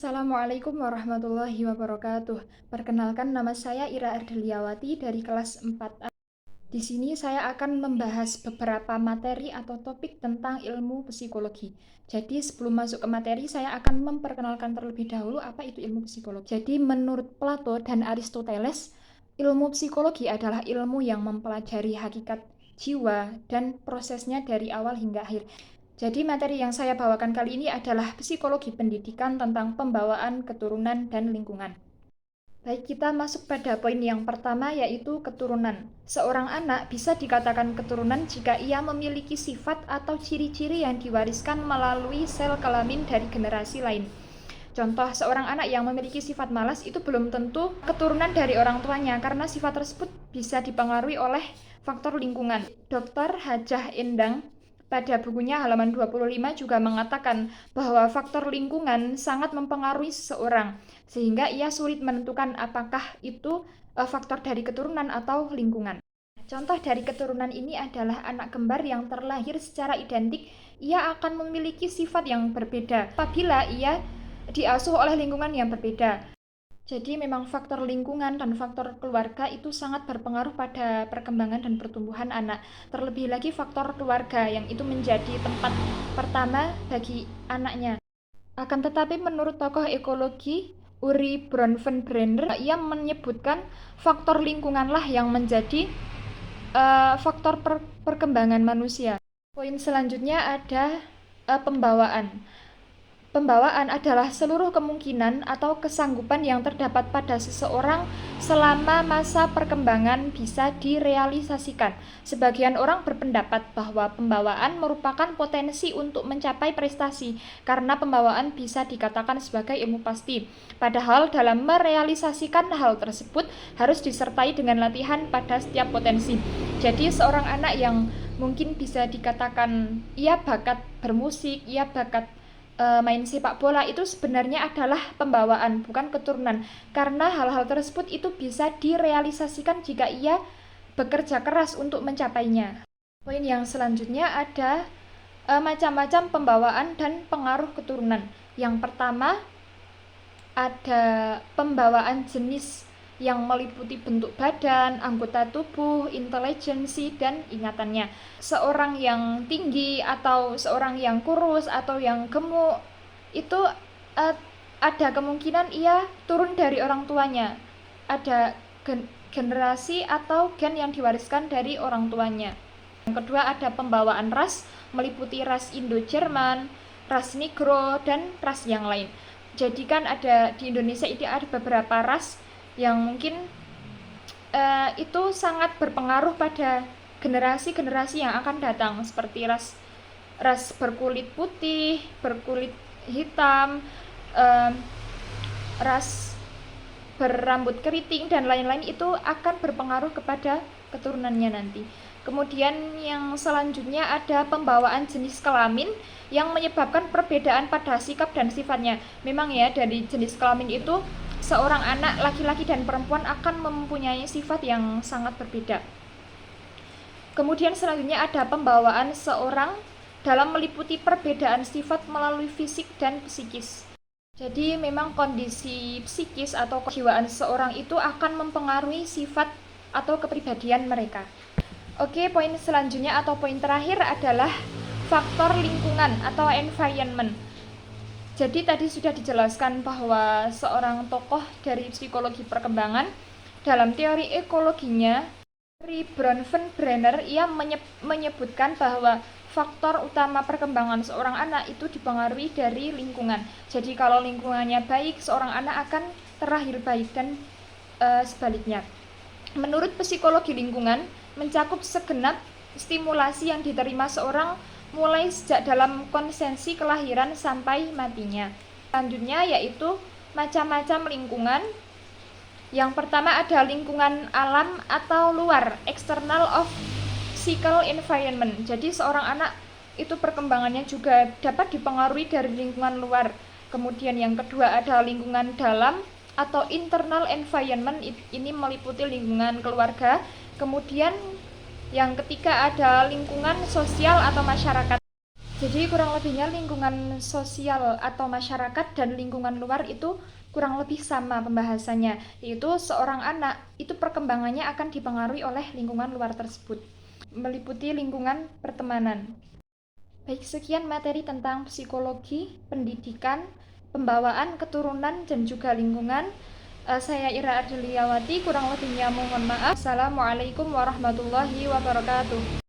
Assalamualaikum warahmatullahi wabarakatuh. Perkenalkan, nama saya Ira Ardeliawati dari kelas 4A. Di sini saya akan membahas beberapa materi atau topik tentang ilmu psikologi. Jadi sebelum masuk ke materi, saya akan memperkenalkan terlebih dahulu apa itu ilmu psikologi. Jadi menurut Plato dan Aristoteles, ilmu psikologi adalah ilmu yang mempelajari hakikat jiwa dan prosesnya dari awal hingga akhir. Jadi materi yang saya bawakan kali ini adalah psikologi pendidikan tentang pembawaan, keturunan, dan lingkungan. Baik, kita masuk pada poin yang pertama, yaitu keturunan. Seorang anak bisa dikatakan keturunan jika ia memiliki sifat atau ciri-ciri yang diwariskan melalui sel kelamin dari generasi lain. Contoh, seorang anak yang memiliki sifat malas itu belum tentu keturunan dari orang tuanya, karena sifat tersebut bisa dipengaruhi oleh faktor lingkungan. Dr. Hajah Endang pada bukunya halaman 25 juga mengatakan bahwa faktor lingkungan sangat mempengaruhi seseorang, sehingga ia sulit menentukan apakah itu faktor dari keturunan atau lingkungan. Contoh dari keturunan ini adalah anak kembar yang terlahir secara identik, ia akan memiliki sifat yang berbeda apabila ia diasuh oleh lingkungan yang berbeda. Jadi memang faktor lingkungan dan faktor keluarga itu sangat berpengaruh pada perkembangan dan pertumbuhan anak. Terlebih lagi faktor keluarga yang itu menjadi tempat pertama bagi anaknya. Akan tetapi menurut tokoh ekologi Uri Bronfenbrenner, ia menyebutkan faktor lingkunganlah yang menjadi faktor perkembangan manusia. Poin selanjutnya ada pembawaan. Pembawaan adalah seluruh kemungkinan atau kesanggupan yang terdapat pada seseorang selama masa perkembangan bisa direalisasikan. Sebagian orang berpendapat bahwa pembawaan merupakan potensi untuk mencapai prestasi, karena pembawaan bisa dikatakan sebagai ilmu pasti. Padahal dalam merealisasikan hal tersebut harus disertai dengan latihan pada setiap potensi. Jadi seorang anak yang mungkin bisa dikatakan ia bakat bermusik, ia bakat main sepak bola, itu sebenarnya adalah pembawaan, bukan keturunan, karena hal-hal tersebut itu bisa direalisasikan jika ia bekerja keras untuk mencapainya. Poin yang selanjutnya ada macam-macam pembawaan dan pengaruh keturunan. Yang pertama ada pembawaan jenis yang meliputi bentuk badan, anggota tubuh, intelijensi, dan ingatannya. Seorang yang tinggi atau seorang yang kurus atau yang gemuk itu ada kemungkinan ia turun dari orang tuanya. Ada generasi atau gen yang diwariskan dari orang tuanya. Yang kedua ada pembawaan ras, meliputi ras Indo-Jerman, ras Negro, dan ras yang lain. Jadi kan ada di Indonesia itu ada beberapa ras yang mungkin itu sangat berpengaruh pada generasi-generasi yang akan datang, seperti ras berkulit putih, berkulit hitam, ras berambut keriting, dan lain-lain, itu akan berpengaruh kepada keturunannya nanti. Kemudian yang selanjutnya ada pembawaan jenis kelamin yang menyebabkan perbedaan pada sikap dan sifatnya. Memang ya, dari jenis kelamin itu seorang anak laki-laki dan perempuan akan mempunyai sifat yang sangat berbeda. Kemudian selanjutnya ada pembawaan seorang dalam meliputi perbedaan sifat melalui fisik dan psikis. Jadi memang kondisi psikis atau kejiwaan seseorang itu akan mempengaruhi sifat atau kepribadian mereka. Oke, poin selanjutnya atau poin terakhir adalah faktor lingkungan atau environment. Jadi tadi sudah dijelaskan bahwa seorang tokoh dari psikologi perkembangan dalam teori ekologinya, Uri Bronfenbrenner, ia menyebutkan bahwa faktor utama perkembangan seorang anak itu dipengaruhi dari lingkungan. Jadi kalau lingkungannya baik, seorang anak akan terlahir baik, dan sebaliknya. Menurut psikologi lingkungan, mencakup segenap stimulasi yang diterima seorang mulai sejak dalam konsensi kelahiran sampai matinya. Selanjutnya yaitu macam-macam lingkungan. Yang pertama ada lingkungan alam atau luar, external of physical environment. Jadi seorang anak itu perkembangannya juga dapat dipengaruhi dari lingkungan luar. Kemudian yang kedua ada lingkungan dalam atau internal environment, ini meliputi lingkungan keluarga. Kemudian yang ketiga ada lingkungan sosial atau masyarakat. Jadi kurang lebihnya lingkungan sosial atau masyarakat dan lingkungan luar itu kurang lebih sama pembahasannya, yaitu seorang anak itu perkembangannya akan dipengaruhi oleh lingkungan luar tersebut, meliputi lingkungan pertemanan. Baik, sekian materi tentang psikologi, pendidikan, pembawaan, keturunan, dan juga lingkungan. Saya Ira Ardiliyawati, kurang lebihnya mohon maaf. Assalamualaikum warahmatullahi wabarakatuh.